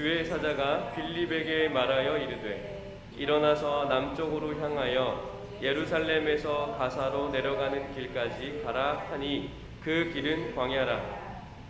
주의 사자가 빌립에게 말하여 이르되 일어나서 남쪽으로 향하여 예루살렘에서 가사로 내려가는 길까지 가라 하니 그 길은 광야라.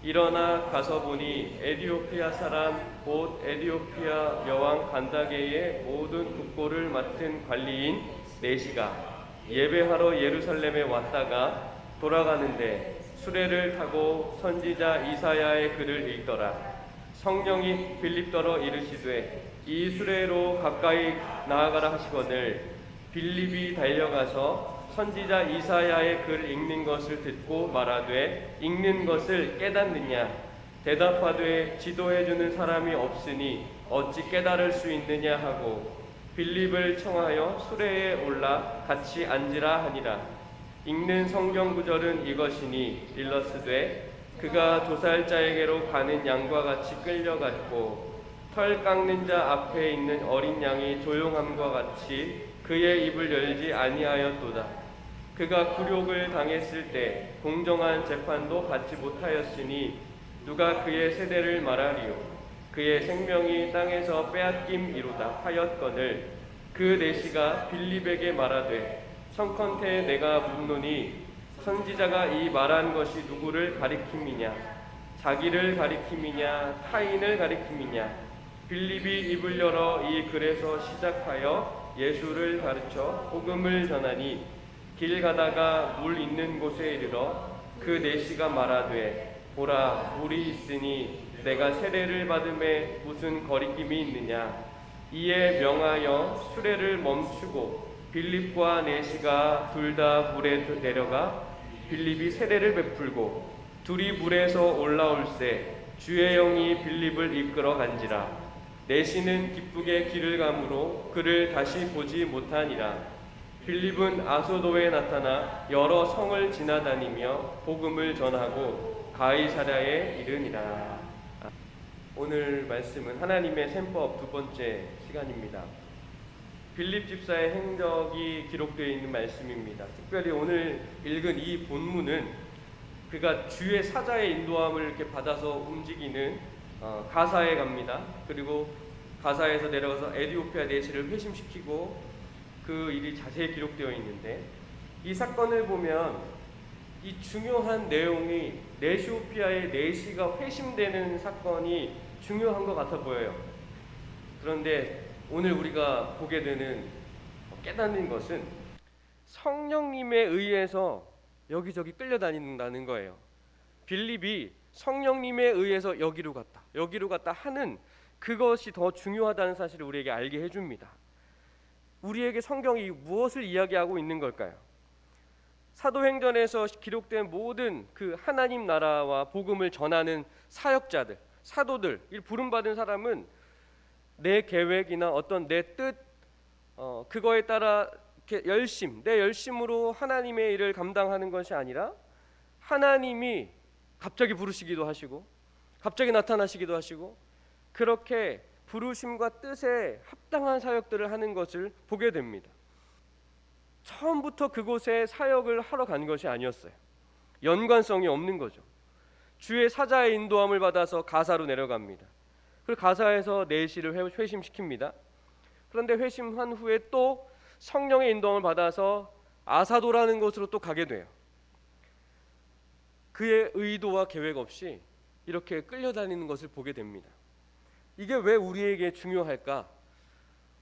일어나 가서 보니 에디오피아 사람 곧 에디오피아 여왕 간다게의 모든 국고를 맡은 관리인 네시가 예배하러 예루살렘에 왔다가 돌아가는데 수레를 타고 선지자 이사야의 글을 읽더라. 성령이 빌립더러 이르시되 이 수레로 가까이 나아가라 하시거늘 빌립이 달려가서 선지자 이사야의 글 읽는 것을 듣고 말하되 읽는 것을 깨닫느냐 대답하되 지도해주는 사람이 없으니 어찌 깨달을 수 있느냐 하고 빌립을 청하여 수레에 올라 같이 앉으라 하니라. 읽는 성경 구절은 이것이니 일러스되 그가 도살자에게로 가는 양과 같이 끌려갔고 털 깎는 자 앞에 있는 어린 양이 조용함과 같이 그의 입을 열지 아니하였도다. 그가 굴욕을 당했을 때 공정한 재판도 받지 못하였으니 누가 그의 세대를 말하리요. 그의 생명이 땅에서 빼앗김이로다 하였거늘 그 내시가 빌립에게 말하되 청컨대 내가 묻노니 선지자가 이 말한 것이 누구를 가리킴이냐 자기를 가리킴이냐 타인을 가리킴이냐. 빌립이 입을 열어 이 글에서 시작하여 예수를 가르쳐 복음을 전하니 길 가다가 물 있는 곳에 이르러 그 내시가 말하되 보라 물이 있으니 내가 세례를 받음에 무슨 거리낌이 있느냐. 이에 명하여 수레를 멈추고 빌립과 내시가 둘 다 물에 내려가 빌립이 세례를 베풀고 둘이 물에서 올라올새 주의 영이 빌립을 이끌어 간지라. 내시는 기쁘게 길을 가므로 그를 다시 보지 못하니라. 빌립은 아소도에 나타나 여러 성을 지나다니며 복음을 전하고 가이사랴에 이르니라. 오늘 말씀은 하나님의 셈법 두 번째 시간입니다. 빌립 집사의 행적이 기록되어 있는 말씀입니다. 특별히 오늘 읽은 이 본문은 그가 주의 사자의 인도함을 이렇게 받아서 움직이는 가사에 갑니다. 그리고 가사에서 내려가서 에디오피아 내시를 회심시키고 그 일이 자세히 기록되어 있는데 이 사건을 보면 이 중요한 내용이 에디오피아의 내시가 회심되는 사건이 중요한 것 같아 보여요. 그런데 오늘 우리가 보게 되는 깨닫는 것은 성령님에 의해서 여기저기 끌려다닌다는 거예요. 빌립이 성령님에 의해서 여기로 갔다 하는 그것이 더 중요하다는 사실을 우리에게 알게 해줍니다. 우리에게 성경이 무엇을 이야기하고 있는 걸까요? 사도행전에서 기록된 모든 그 하나님 나라와 복음을 전하는 사역자들, 사도들, 이 부름받은 사람은 내 계획이나 어떤 내 뜻, 그거에 따라 이렇게 내 열심으로 하나님의 일을 감당하는 것이 아니라 하나님이 갑자기 부르시기도 하시고 갑자기 나타나시기도 하시고 그렇게 부르심과 뜻에 합당한 사역들을 하는 것을 보게 됩니다. 처음부터 그곳에 사역을 하러 간 것이 아니었어요. 연관성이 없는 거죠. 주의 사자의 인도함을 받아서 가사로 내려갑니다. 그리고 가사에서 내시를 회심시킵니다. 그런데 회심한 후에 또 성령의 인도함을 받아서 아사도라는 곳으로 또 가게 돼요. 그의 의도와 계획 없이 이렇게 끌려다니는 것을 보게 됩니다. 이게 왜 우리에게 중요할까?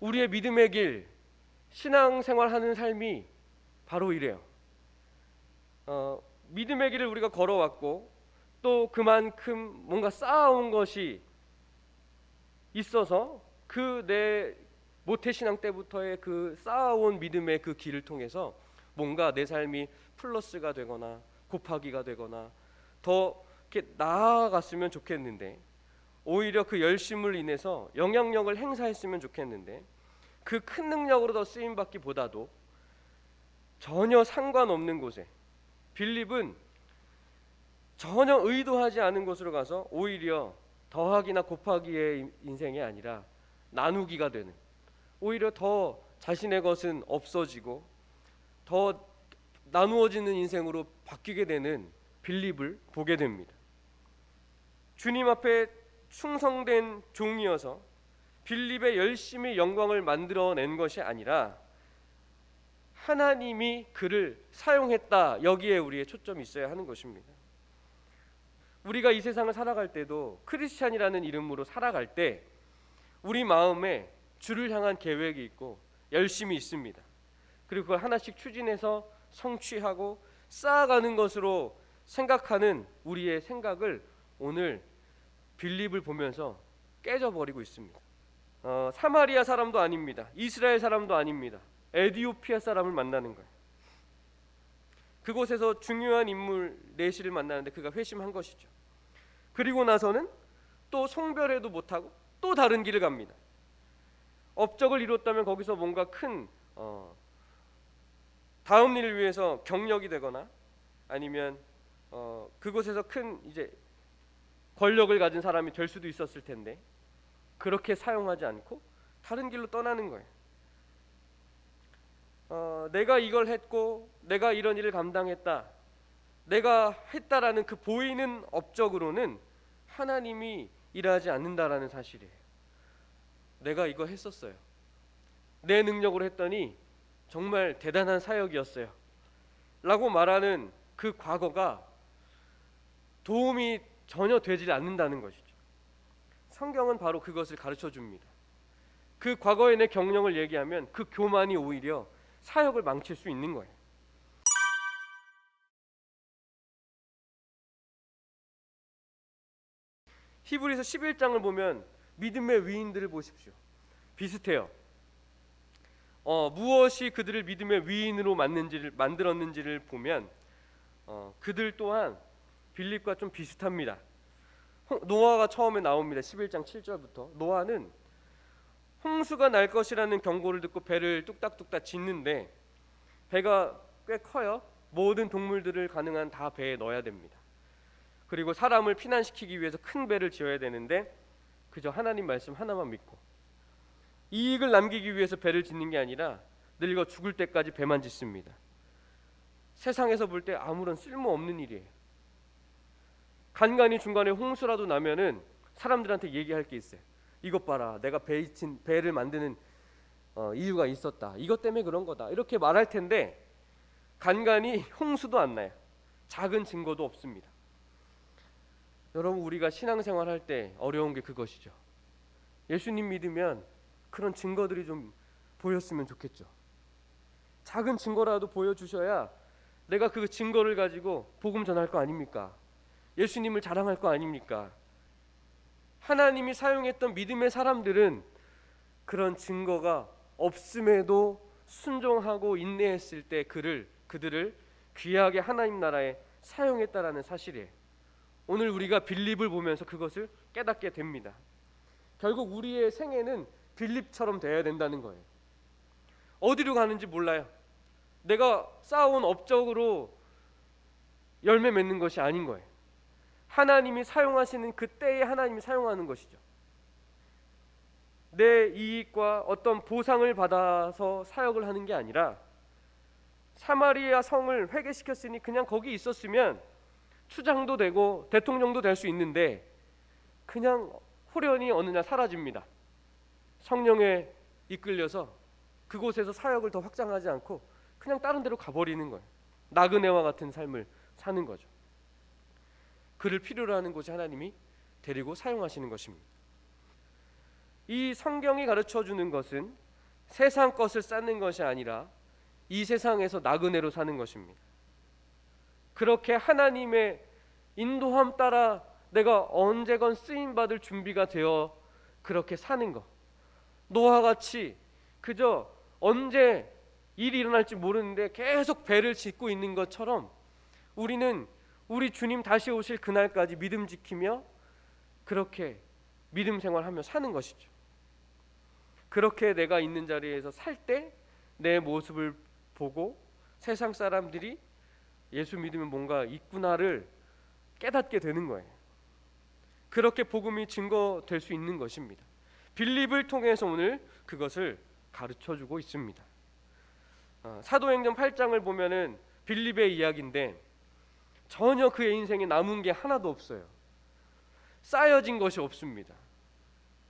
우리의 믿음의 길, 신앙생활하는 삶이 바로 이래요. 믿음의 길을 우리가 걸어왔고 또 그만큼 뭔가 쌓아온 것이 있어서 그 내 모태신앙 때부터의 그 쌓아온 믿음의 그 길을 통해서 뭔가 내 삶이 플러스가 되거나 곱하기가 되거나 더 이렇게 나아갔으면 좋겠는데 오히려 그 열심을 인해서 영향력을 행사했으면 좋겠는데 그 큰 능력으로 더 쓰임받기보다도 전혀 상관없는 곳에 빌립은 전혀 의도하지 않은 곳으로 가서 오히려 더하기나 곱하기의 인생이 아니라 나누기가 되는, 오히려 더 자신의 것은 없어지고 더 나누어지는 인생으로 바뀌게 되는 빌립을 보게 됩니다. 주님 앞에 충성된 종이어서 빌립의 열심히 영광을 만들어낸 것이 아니라 하나님이 그를 사용했다. 여기에 우리의 초점이 있어야 하는 것입니다. 우리가 이 세상을 살아갈 때도 크리스찬이라는 이름으로 살아갈 때 우리 마음에 주를 향한 계획이 있고 열심이 있습니다. 그리고 그걸 하나씩 추진해서 성취하고 쌓아가는 것으로 생각하는 우리의 생각을 오늘 빌립을 보면서 깨져버리고 있습니다. 사마리아 사람도 아닙니다. 이스라엘 사람도 아닙니다. 에디오피아 사람을 만나는 거예요. 그곳에서 중요한 인물 내시를 만나는데 그가 회심한 것이죠. 그리고 나서는 또 송별회도 못하고 또 다른 길을 갑니다. 업적을 이뤘다면 거기서 뭔가 큰 다음 일을 위해서 경력이 되거나 아니면 그곳에서 큰 이제 권력을 가진 사람이 될 수도 있었을 텐데 그렇게 사용하지 않고 다른 길로 떠나는 거예요. 내가 이걸 했고 내가 이런 일을 감당했다, 내가 했다라는 그 보이는 업적으로는 하나님이 일하지 않는다라는 사실이에요. 내가 이거 했었어요. 내 능력으로 했더니 정말 대단한 사역이었어요 라고 말하는 그 과거가 도움이 전혀 되지 않는다는 것이죠. 성경은 바로 그것을 가르쳐 줍니다. 그 과거의 내 경력을 얘기하면 그 교만이 오히려 사역을 망칠 수 있는 거예요. 히브리서 11장을 보면 믿음의 위인들을 보십시오. 비슷해요. 무엇이 그들을 믿음의 위인으로 만들었는지를 보면 그들 또한 빌립과 좀 비슷합니다. 노아가 처음에 나옵니다. 11장 7절부터. 노아는 홍수가 날 것이라는 경고를 듣고 배를 뚝딱뚝딱 짓는데 배가 꽤 커요. 모든 동물들을 가능한 다 배에 넣어야 됩니다. 그리고 사람을 피난시키기 위해서 큰 배를 지어야 되는데 그저 하나님 말씀 하나만 믿고 이익을 남기기 위해서 배를 짓는 게 아니라 늙어 죽을 때까지 배만 짓습니다. 세상에서 볼 때 아무런 쓸모없는 일이에요. 간간히 중간에 홍수라도 나면은 사람들한테 얘기할 게 있어요. 이것 봐라, 내가 배를 만드는 이유가 있었다, 이것 때문에 그런 거다, 이렇게 말할 텐데 간간히 홍수도 안 나요. 작은 증거도 없습니다. 여러분, 우리가 신앙생활 할 때 어려운 게 그것이죠. 예수님 믿으면 그런 증거들이 좀 보였으면 좋겠죠. 작은 증거라도 보여주셔야 내가 그 증거를 가지고 복음 전할 거 아닙니까? 예수님을 자랑할 거 아닙니까? 하나님이 사용했던 믿음의 사람들은 그런 증거가 없음에도 순종하고 인내했을 때 그들을 귀하게 하나님 나라에 사용했다라는 사실이에요. 오늘 우리가 빌립을 보면서 그것을 깨닫게 됩니다. 결국 우리의 생애는 빌립처럼 돼야 된다는 거예요. 어디로 가는지 몰라요. 내가 쌓아온 업적으로 열매 맺는 것이 아닌 거예요. 하나님이 사용하시는 그때에 하나님이 사용하는 것이죠. 내 이익과 어떤 보상을 받아서 사역을 하는 게 아니라 사마리아 성을 회개시켰으니 그냥 거기 있었으면 추장도 되고 대통령도 될 수 있는데 그냥 호련히 어느 날 사라집니다. 성령에 이끌려서 그곳에서 사역을 더 확장하지 않고 그냥 다른 데로 가버리는 거예요. 나그네와 같은 삶을 사는 거죠. 그를 필요로 하는 곳에 하나님이 데리고 사용하시는 것입니다. 이 성경이 가르쳐주는 것은 세상 것을 쌓는 것이 아니라 이 세상에서 나그네로 사는 것입니다. 그렇게 하나님의 인도함 따라 내가 언제건 쓰임받을 준비가 되어 그렇게 사는 것, 노아와 같이 그저 언제 일이 일어날지 모르는데 계속 배를 짓고 있는 것처럼 우리는 우리 주님 다시 오실 그날까지 믿음 지키며 그렇게 믿음 생활하며 사는 것이죠. 그렇게 내가 있는 자리에서 살 때 내 모습을 보고 세상 사람들이 예수 믿으면 뭔가 있구나를 깨닫게 되는 거예요. 그렇게 복음이 증거될 수 있는 것입니다. 빌립을 통해서 오늘 그것을 가르쳐주고 있습니다. 사도행전 8장을 보면은 빌립의 이야기인데 전혀 그의 인생에 남은 게 하나도 없어요. 쌓여진 것이 없습니다.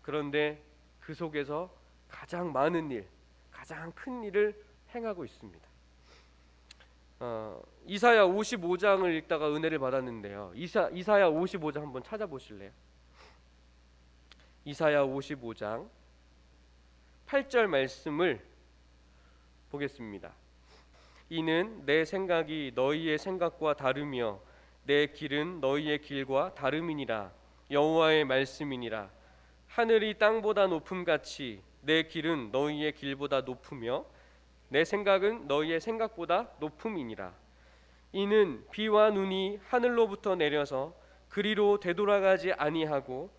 그런데 그 속에서 가장 많은 일, 가장 큰 일을 행하고 있습니다. 이사야 55장을 읽다가 은혜를 받았는데요. 이사야 55장 한번 찾아보실래요? 이사야 55장 8절 말씀을 보겠습니다. 이는 내 생각이 너희의 생각과 다르며 내 길은 너희의 길과 다름이니라. 여호와의 말씀이니라. 하늘이 땅보다 높음같이 내 길은 너희의 길보다 높으며 내 생각은 너희의 생각보다 높음이니라. 이는 비와 눈이 하늘로부터 내려서 그리로 되돌아가지 아니하고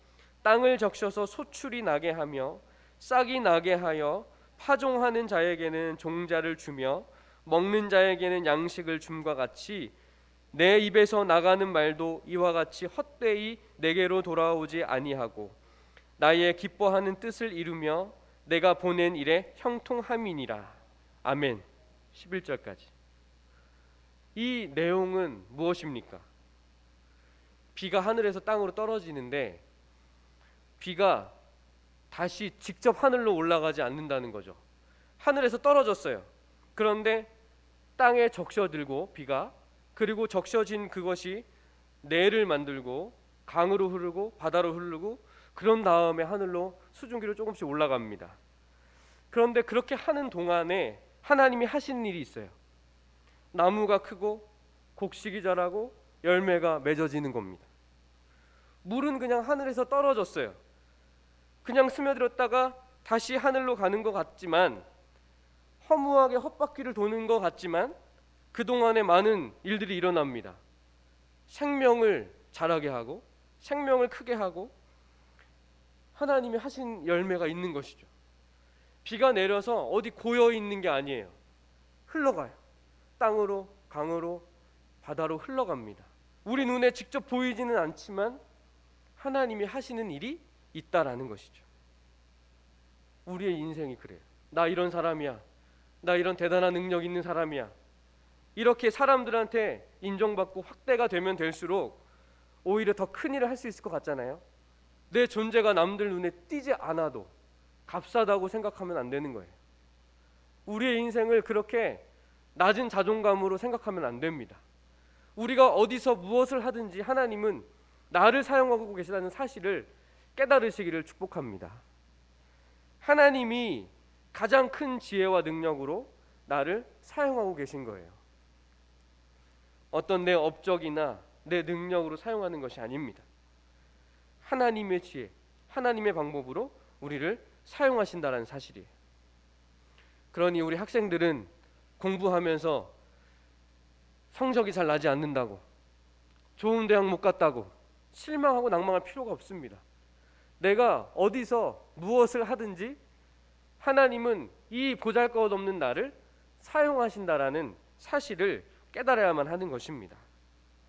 땅을 적셔서 소출이 나게 하며 싹이 나게 하여 파종하는 자에게는 종자를 주며 먹는 자에게는 양식을 줌과 같이 내 입에서 나가는 말도 이와 같이 헛되이 내게로 돌아오지 아니하고 나의 기뻐하는 뜻을 이루며 내가 보낸 일에 형통함이니라. 아멘. 11절까지. 이 내용은 무엇입니까? 비가 하늘에서 땅으로 떨어지는데 비가 다시 직접 하늘로 올라가지 않는다는 거죠. 하늘에서 떨어졌어요. 그런데 땅에 적셔들고 비가, 그리고 적셔진 그것이 내를 만들고 강으로 흐르고 바다로 흐르고 그런 다음에 하늘로 수증기로 조금씩 올라갑니다. 그런데 그렇게 하는 동안에 하나님이 하시는 일이 있어요. 나무가 크고 곡식이 자라고 열매가 맺어지는 겁니다. 물은 그냥 하늘에서 떨어졌어요. 그냥 스며들었다가 다시 하늘로 가는 것 같지만, 허무하게 헛바퀴를 도는 것 같지만 그동안에 많은 일들이 일어납니다. 생명을 자라게 하고 생명을 크게 하고 하나님이 하신 열매가 있는 것이죠. 비가 내려서 어디 고여 있는 게 아니에요. 흘러가요. 땅으로, 강으로, 바다로 흘러갑니다. 우리 눈에 직접 보이지는 않지만 하나님이 하시는 일이 있다라는 것이죠. 우리의 인생이 그래요. 나 이런 사람이야. 나 이런 대단한 능력 있는 사람이야. 이렇게 사람들한테 인정받고 확대가 되면 될수록 오히려 더 큰 일을 할 수 있을 것 같잖아요. 내 존재가 남들 눈에 띄지 않아도 값싸다고 생각하면 안 되는 거예요. 우리의 인생을 그렇게 낮은 자존감으로 생각하면 안 됩니다. 우리가 어디서 무엇을 하든지 하나님은 나를 사용하고 계시다는 사실을 깨달으시기를 축복합니다. 하나님이 가장 큰 지혜와 능력으로 나를 사용하고 계신 거예요. 어떤 내 업적이나 내 능력으로 사용하는 것이 아닙니다. 하나님의 지혜, 하나님의 방법으로 우리를 사용하신다는 사실이에요. 그러니 우리 학생들은 공부하면서 성적이 잘 나지 않는다고, 좋은 대학 못 갔다고 실망하고 낭망할 필요가 없습니다. 내가 어디서 무엇을 하든지 하나님은 이 보잘것없는 나를 사용하신다라는 사실을 깨달아야만 하는 것입니다.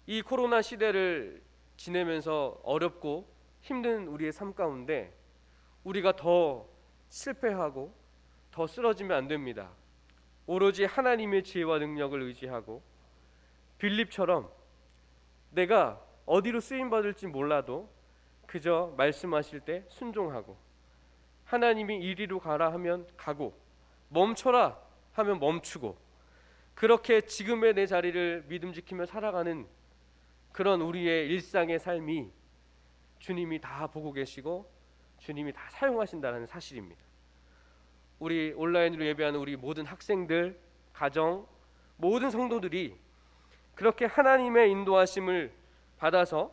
이 코로나 시대를 지내면서 어렵고 힘든 우리의 삶 가운데 우리가 더 실패하고 더 쓰러지면 안 됩니다. 오로지 하나님의 지혜와 능력을 의지하고 빌립처럼 내가 어디로 쓰임받을지 몰라도 그저 말씀하실 때 순종하고, 하나님이 이리로 가라 하면 가고, 멈춰라 하면 멈추고, 그렇게 지금의 내 자리를 믿음지키며 살아가는 그런 우리의 일상의 삶이 주님이 다 보고 계시고 주님이 다 사용하신다는 사실입니다. 우리 온라인으로 예배하는 우리 모든 학생들, 가정, 모든 성도들이 그렇게 하나님의 인도하심을 받아서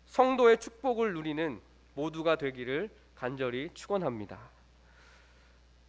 성도의 축복을 누리는 모두가 되기를 간절히 축원합니다.